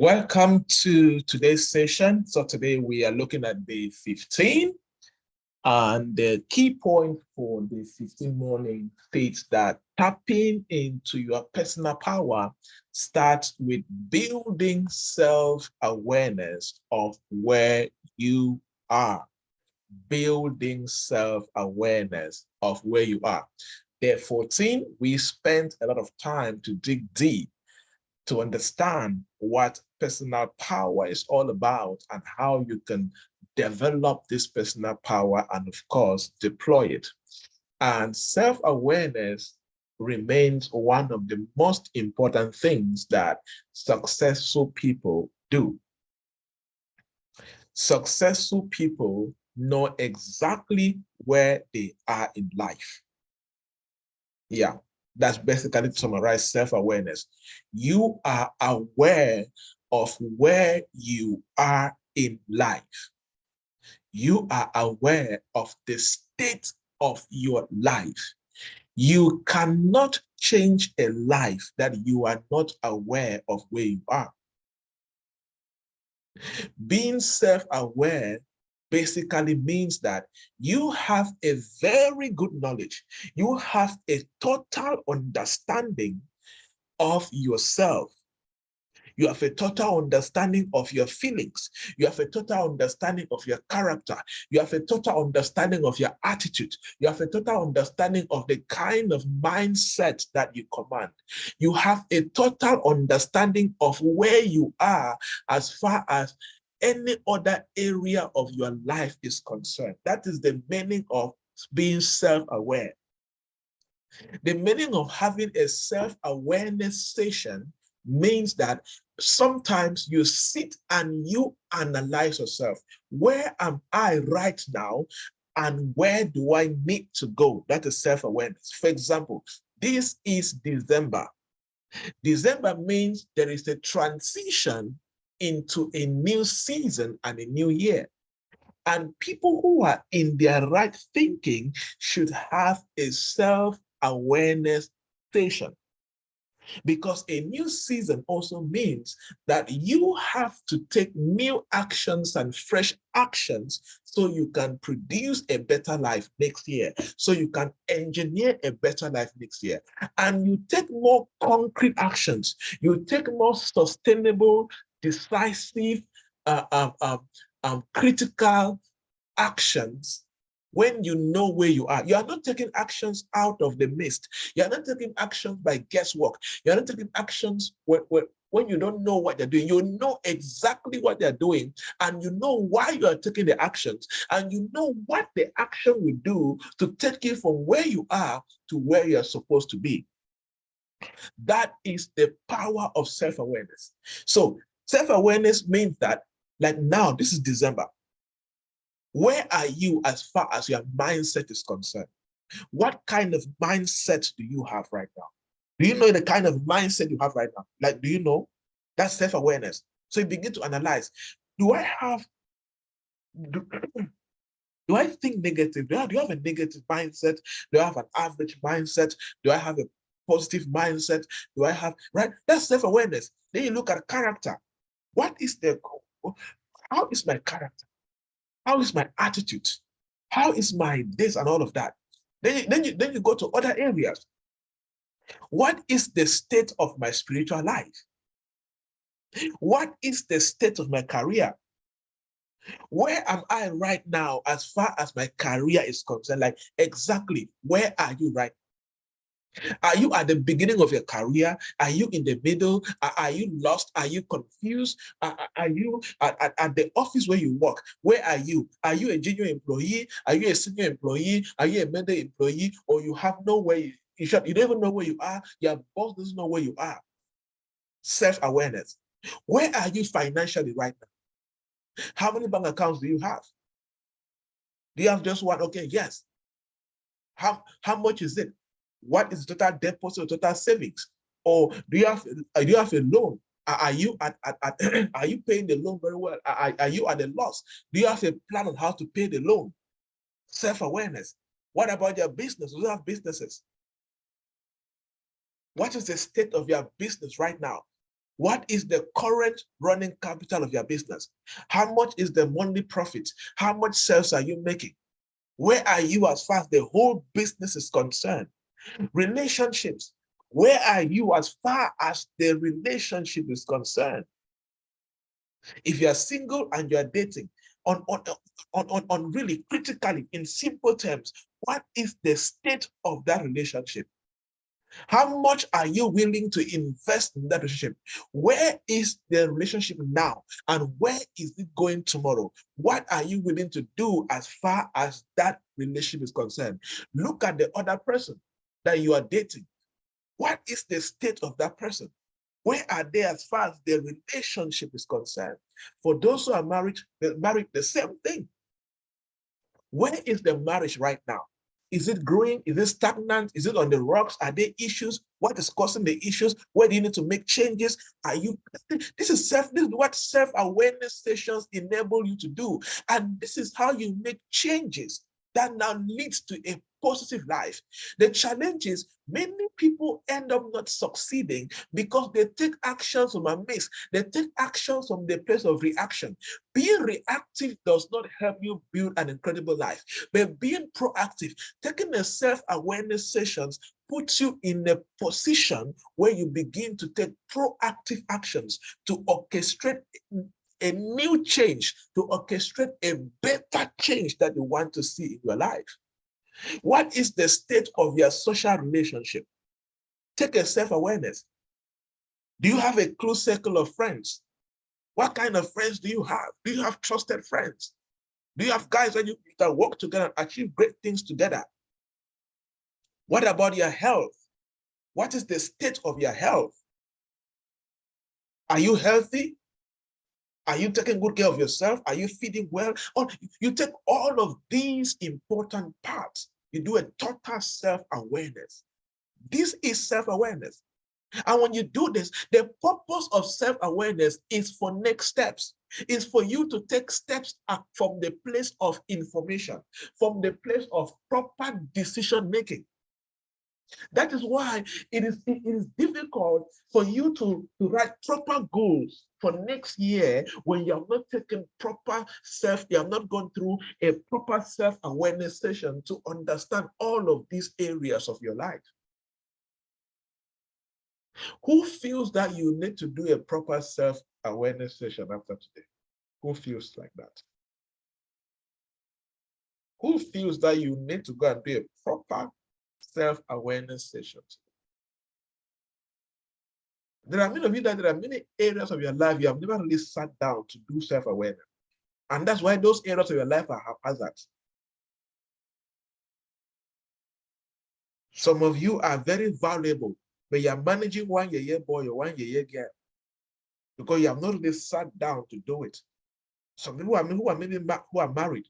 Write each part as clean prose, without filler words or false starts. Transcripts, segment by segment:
Welcome to today's session. So today we are looking at day 15, and the key point for the 15 morning states that tapping into your personal power starts with building self-awareness of where you are. Building self-awareness of where you are. Day 14, we spent a lot of time to dig deep to understand what personal power is all about and how you can develop this personal power and, of course, deploy it. And self-awareness remains one of the most important things that successful people do. Successful people know exactly where they are in life. Yeah, that's basically to summarize self-awareness. You are aware of where you are in life. You are aware of the state of your life. You cannot change a life that you are not aware of where you are. Being self-aware basically means that you have a very good knowledge. You have a total understanding of yourself. You have a total understanding of your feelings. You have a total understanding of your character. You have a total understanding of your attitude. You have a total understanding of the kind of mindset that you command. You have a total understanding of where you are as far as any other area of your life is concerned. That is the meaning of being self-aware. The meaning of having a self-awareness session means that sometimes you sit and you analyze yourself. Where am I right now? And where do I need to go? That is self-awareness. For example, this is December. December means there is a transition into a new season and a new year. And people who are in their right thinking should have a self-awareness station. Because a new season also means that you have to take new actions and fresh actions so you can produce a better life next year, so you can engineer a better life next year. And you take more concrete actions, you take more sustainable, decisive, critical actions when you know where you are. You are not taking actions out of the mist. You are not taking actions by guesswork. You are not taking actions when you don't know what they're doing. You know exactly what they're doing, and you know why you are taking the actions, and you know what the action will do to take you from where you are to where you're supposed to be. That is the power of self-awareness. So self-awareness means that, like now, this is December. Where are you as far as your mindset is concerned? What kind of mindset do you have right now? Do you know the kind of mindset you have right now? Like, do you know? That's self-awareness. So you begin to analyze, do I have, do, do I think negative? Do you have a negative mindset? Do I have an average mindset? Do I have a positive mindset? Do I have, right? That's self-awareness. Then you look at character. What is the, how is my character? How is my attitude? How is my this and all of that? Then you go to other areas. What is the state of my spiritual life? What is the state of my career? Where am I right now as far as my career is concerned? Like, exactly, where are you right now? Are you at the beginning of your career? Are you in the middle? Are you lost? Are you confused? Are you at the office where you work? Where are you? Are you a junior employee? Are you a senior employee? Are you a middle employee? Or you have nowhere, you don't even know where you are? Your boss doesn't know where you are. Self-awareness. Where are you financially right now? How many bank accounts do you have? Do you have just one? Okay, yes. How much is it? What is the total deposit or total savings? Or do you have a loan? Are you are you paying the loan very well? Are you at a loss? Do you have a plan on how to pay the loan? Self-awareness. What about your business? Do you have businesses? What is the state of your business right now? What is the current running capital of your business? How much is the monthly profit? How much sales are you making? Where are you as far as the whole business is concerned? Relationships. Where are you as far as the relationship is concerned? If you are single and you are dating, on really critically, in simple terms, what is the state of that relationship? How much are you willing to invest in that relationship? Where is the relationship now? And where is it going tomorrow? What are you willing to do as far as that relationship is concerned? Look at the other person that you are dating. What is the state of that person? Where are they as far as their relationship is concerned? For those who are married, the same thing. Where is the marriage right now? Is it growing? Is it stagnant? Is it on the rocks? Are there issues? What is causing the issues? Where do you need to make changes? Are you? This is what self-awareness sessions enable you to do. And this is how you make changes that now leads to a positive life. The challenge is many people end up not succeeding because they take actions from a miss. They take actions from the place of reaction. Being reactive does not help you build an incredible life, but being proactive, taking a self-awareness sessions puts you in a position where you begin to take proactive actions to orchestrate a new change, to orchestrate a better change that you want to see in your life. What is the state of your social relationship? Take a self-awareness. Do you have a close circle of friends? What kind of friends do you have? Do you have trusted friends? Do you have guys that you can work together and achieve great things together? What about your health? What is the state of your health? Are you healthy? Are you taking good care of yourself? Are you feeding well? Or you take all of these important parts. You do a total self-awareness. This is self-awareness. And when you do this, the purpose of self-awareness is for next steps. Is for you to take steps from the place of information, from the place of proper decision making. That is why it is difficult for you to write proper goals for next year when you have not taken proper you have not gone through a proper self-awareness session to understand all of these areas of your life. Who feels that you need to do a proper self-awareness session after today? Who feels like that? Who feels that you need to go and do a proper self-awareness session? There are many of you that there are many areas of your life you have never really sat down to do self-awareness. And that's why those areas of your life are haphazard. Some of you are very valuable, but you're managing one year boy or one year girl because you have not really sat down to do it. Some people who are married.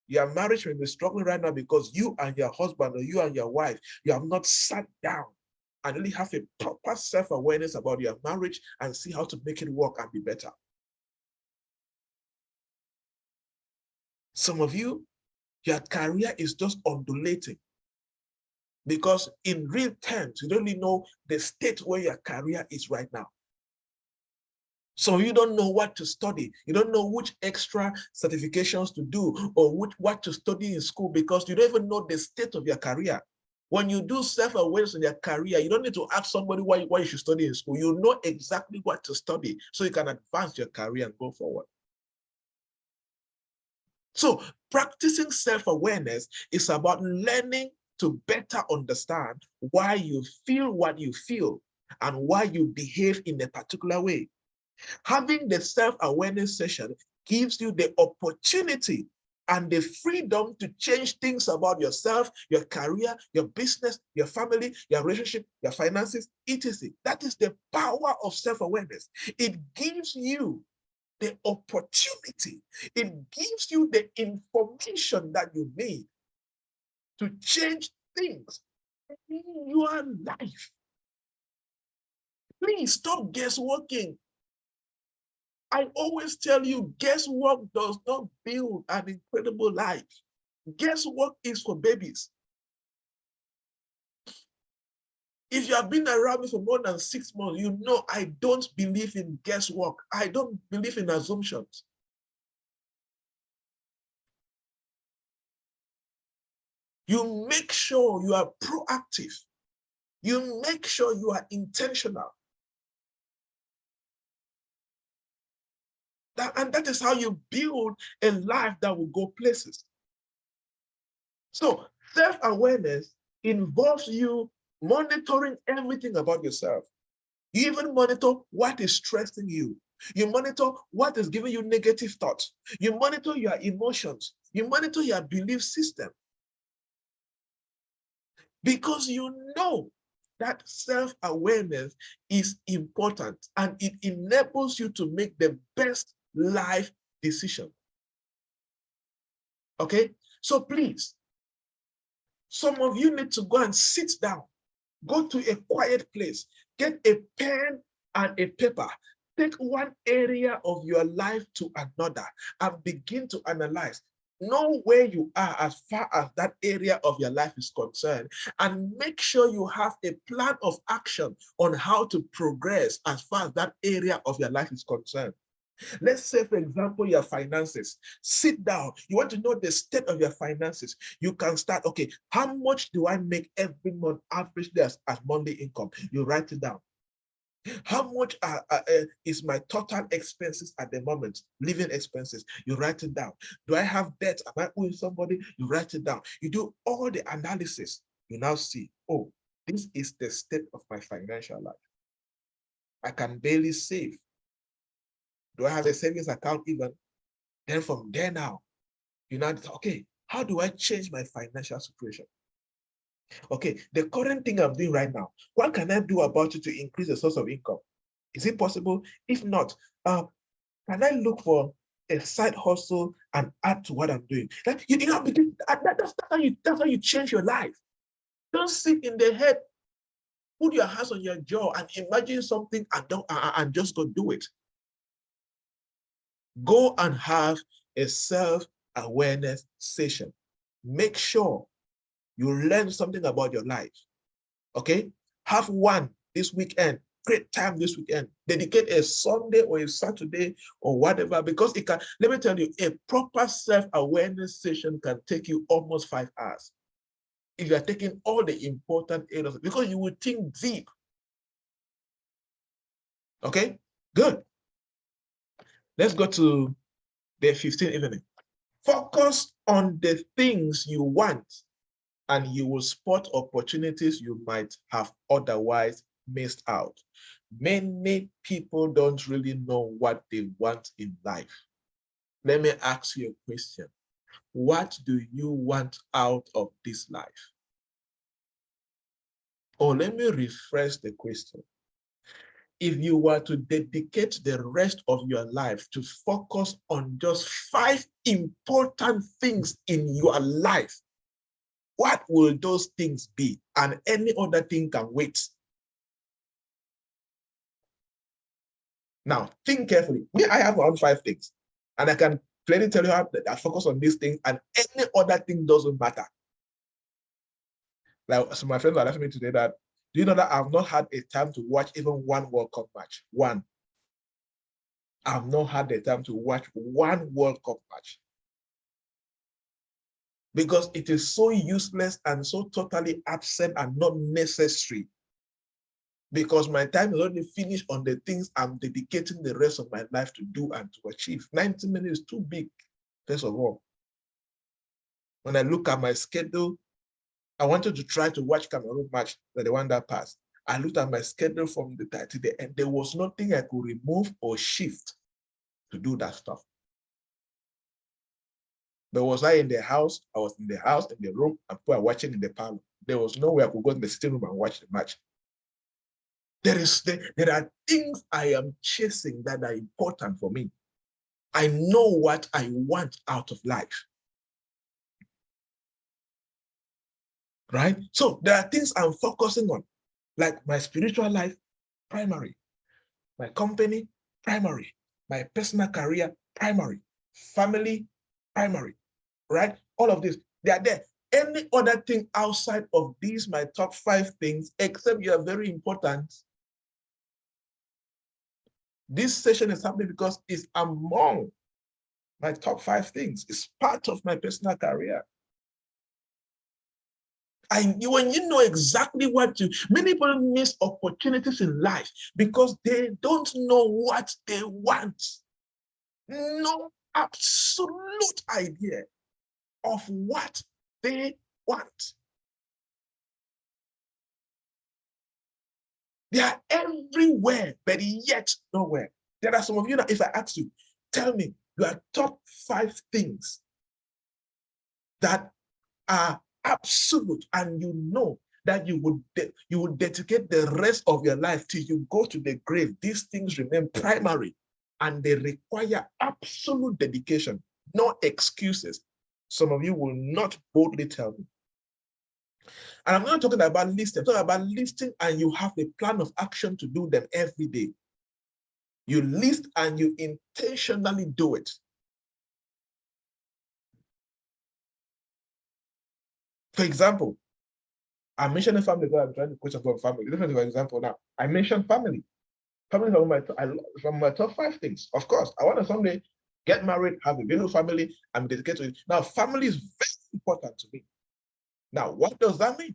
Your marriage may be struggling right now because you and your husband or you and your wife, you have not sat down and really have a proper self-awareness about your marriage and see how to make it work and be better. Some of you, your career is just undulating because in real terms, you don't really know the state where your career is right now. So you don't know what to study. You don't know which extra certifications to do or what to study in school because you don't even know the state of your career. When you do self-awareness in your career, you don't need to ask somebody why you should study in school. You know exactly what to study so you can advance your career and go forward. So practicing self-awareness is about learning to better understand why you feel what you feel and why you behave in a particular way. Having the self-awareness session gives you the opportunity and the freedom to change things about yourself, your career, your business, your family, your relationship, your finances, etc. That is the power of self-awareness. It gives you the opportunity. It gives you the information that you need to change things in your life. Please stop guessworking. I always tell you, guesswork does not build an incredible life. Guesswork is for babies. If you have been around me for more than 6 months, you know I don't believe in guesswork. I don't believe in assumptions. You make sure you are proactive. You make sure you are intentional. And that is how you build a life that will go places. So self-awareness involves you monitoring everything about yourself. You even monitor what is stressing you. You monitor what is giving you negative thoughts. You monitor your emotions. You monitor your belief system. Because you know that self-awareness is important and it enables you to make the best life decision. Okay? So please, some of you need to go and sit down. Go to a quiet place. Get a pen and a paper. Take one area of your life to another and begin to analyze. Know where you are as far as that area of your life is concerned, and make sure you have a plan of action on how to progress as far as that area of your life is concerned. Let's say, for example, your finances. Sit down. You want to know the state of your finances. You can start, okay, how much do I make every month averagely as monthly income? You write it down. How much is my total expenses at the moment, living expenses? You write it down. Do I have debt? Am I owing somebody? You write it down. You do all the analysis. You now see, oh, this is the state of my financial life. I can barely save. Do I have a savings account even? Then from there now, you now, okay, how do I change my financial situation? Okay, the current thing I'm doing right now, what can I do about it to increase the source of income? Is it possible? If not, can I look for a side hustle and add to what I'm doing? Like, you know, that's how you change your life. Don't sit in the head, put your hands on your jaw and imagine something and just go do it. Go and have a self-awareness session. Make sure you learn something about your life. Okay? Have one this weekend. Great time this weekend. Dedicate a Sunday or a Saturday or whatever, because it can, let me tell you, a proper self-awareness session can take you almost 5 hours. If you are taking all the important areas, because you will think deep. Okay? Good. Let's go to day 15, isn't it? Focus on the things you want, and you will spot opportunities you might have otherwise missed out. Many people don't really know what they want in life. Let me ask you a question. What do you want out of this life? Or let me rephrase the question. If you were to dedicate the rest of your life to focus on just 5 important things in your life, what will those things be? And any other thing can wait. Now, think carefully. Me, I have around 5 things. And I can clearly tell you how I focus on these things, and any other thing doesn't matter. Like, so my friends were asking me today that, do you know that I've not had a time to watch even one World Cup match? One. I've not had the time to watch one World Cup match. Because it is so useless and so totally absent and not necessary. Because my time is only finished on the things I'm dedicating the rest of my life to do and to achieve. 90 minutes is too big, first of all. When I look at my schedule, I wanted to try to watch Cameroon match, the one that passed. I looked at my schedule from the time to the end. There was nothing I could remove or shift to do that stuff. But was I in the house? I was in the house, in the room, and people are watching in the parlor. There was no way I could go in the sitting room and watch the match. There are things I am chasing that are important for me. I know what I want out of life. Right? So there are things I'm focusing on, like my spiritual life, primary. My company, primary. My personal career, primary. Family, primary. Right? All of this, they are there. any other thing outside of these, my top 5 things, except you are very important, this session is happening because it's among my top 5 things. It's part of my personal career. When you know exactly what to, many people miss opportunities in life because they don't know what they want. No absolute idea of what they want. They are everywhere, but yet nowhere. There are some of you that if I ask you, tell me your top 5 things that are absolute, and you know that you would dedicate the rest of your life till you go to the grave. These things remain primary and they require absolute dedication, no excuses. Some of you will not boldly tell me. And I'm not talking about listing, I'm talking about listing and you have a plan of action to do them every day. You list and you intentionally do it. For example, I mentioned a family because I'm trying to question about family. This is an example now. I mentioned family. Family is from my top 5 things. Of course, I want to someday get married, have a beautiful family, I'm dedicated to it. Now, family is very important to me. Now, what does that mean?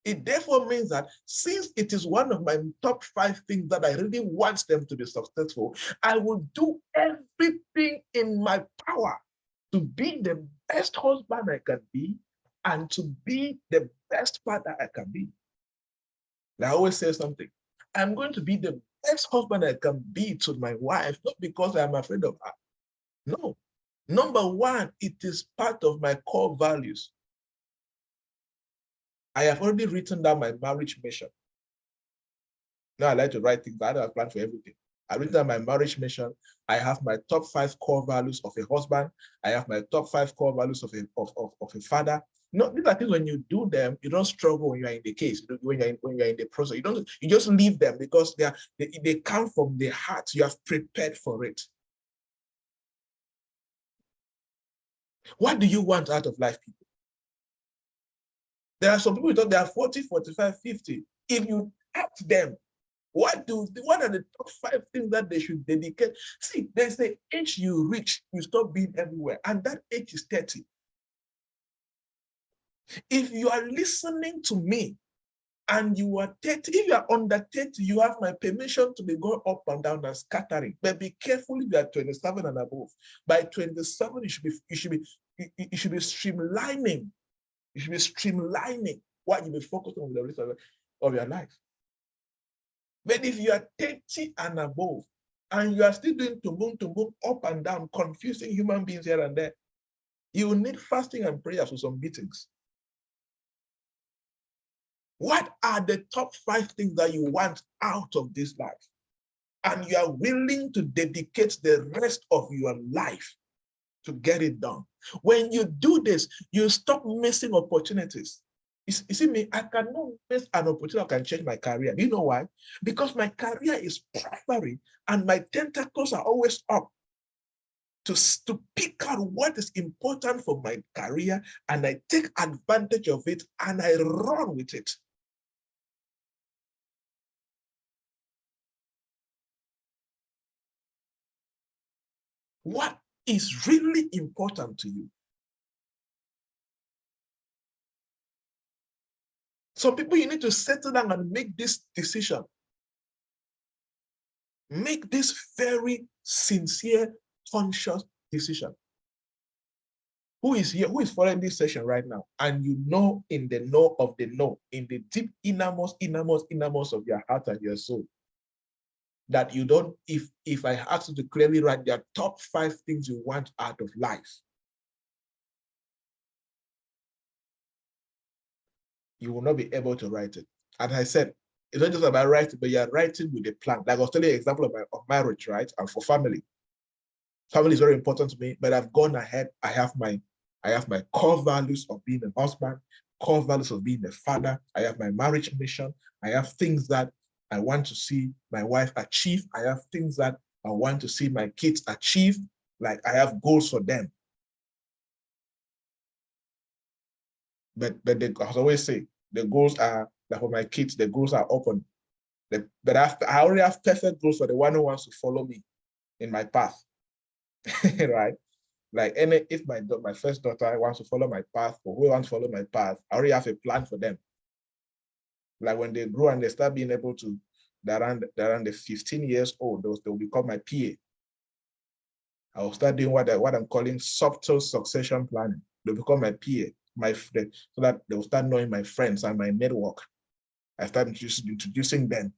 It therefore means that since it is one of my top 5 things that I really want them to be successful, I will do everything in my power to be the best husband I can be and to be the best father I can be. And I always say something. I'm going to be the best husband I can be to my wife, not because I'm afraid of her. No. Number one, it is part of my core values. I have already written down my marriage mission. Now I like to write things, but I don't have a plan for everything. I've written down my marriage mission. I have my top 5 core values of a husband. I have my top 5 core values of a father. No, these are things when you do them, you don't struggle when you're in the case, when you're in the process. You just leave them because they come from the heart. You have prepared for it. What do you want out of life, people? There are some people who thought they are 40, 45, 50. If you ask them, what are the top 5 things that they should dedicate? See, there's the age you reach, you stop being everywhere, and that age is 30. If you are listening to me and you are 30, if you are under 30, you have my permission to be going up and down and scattering. But be careful if you are 27 and above. By 27, you should be streamlining. You should be streamlining what you be focused on the rest of your life. But if you are 30 and above, and you are still doing tumbum, up and down, confusing human beings here and there, you will need fasting and prayers for some meetings. What are the top 5 things that you want out of this life? And you are willing to dedicate the rest of your life to get it done. When you do this, you stop missing opportunities. You see me, I cannot miss an opportunity that can change my career. Do you know why? Because my career is primary and my tentacles are always up to pick out what is important for my career, and I take advantage of it and I run with it. What is really important to you? Some people, you need to settle down and make this decision. Make this very sincere, conscious decision. Who is here? Who is following this session right now? And you know, in the know of the know, in the deep innermost of your heart and your soul, that you don't, if I ask you to clearly write your top 5 things you want out of life, you will not be able to write it. As I said, it's not just about writing, but you're writing with a plan. Like I was telling you an example of marriage, right? And for family. Family is very important to me, but I've gone ahead. I have my core values of being a husband, core values of being a father. I have my marriage mission. I have things that I want to see my wife achieve. I have things that I want to see my kids achieve. Like I have goals for them. but they, as I always say, the goals are, like for my kids, the goals are open. But I already have perfect goals for the one who wants to follow me in my path, right? Like if my first daughter wants to follow my path, or who wants to follow my path, I already have a plan for them. Like when they grow and they start being able to, they're around the 15 years old, they'll become my PA. I'll start doing what I'm calling subtle succession planning. They'll become my PA, my friend, so that they'll start knowing my friends and my network. I start introducing them.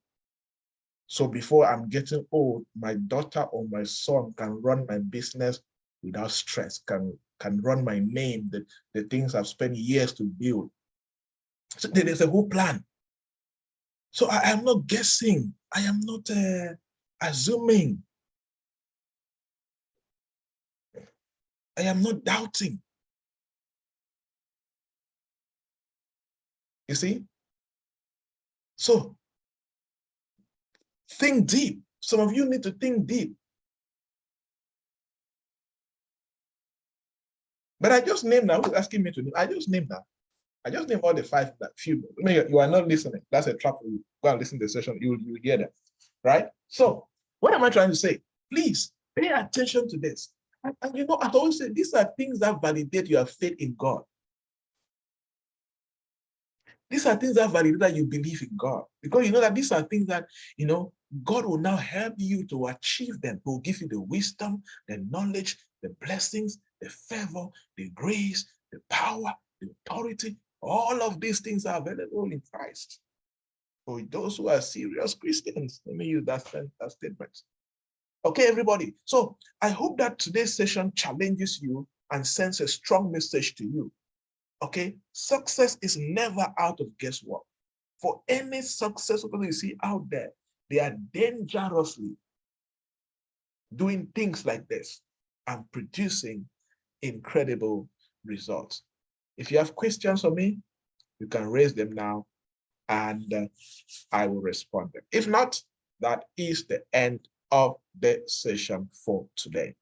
So before I'm getting old, my daughter or my son can run my business without stress, can run my name, the things I've spent years to build. So there's a whole plan. So I am not guessing. I am not assuming. I am not doubting. You see? So think deep. Some of you need to think deep. But I just named that. Who's asking me to name? I just named that. I just named all the five that few. I mean, you are not listening. That's a trap for you. Go and listen to the session. You hear that, right? So what am I trying to say? Please pay attention to this. And you know, I always say these are things that validate your faith in God. These are things that validate that you believe in God. Because you know that these are things that, you know, God will now help you to achieve them. He will give you the wisdom, the knowledge, the blessings, the favor, the grace, the power, the authority. All of these things are available in Christ. For those who are serious Christians, let me use that statement. Okay, everybody. So I hope that today's session challenges you and sends a strong message to you. Okay, success is never out of guesswork. For any successful people you see out there, they are dangerously doing things like this and producing incredible results. If you have questions for me, you can raise them now and I will respond them. If not, that is the end of the session for today.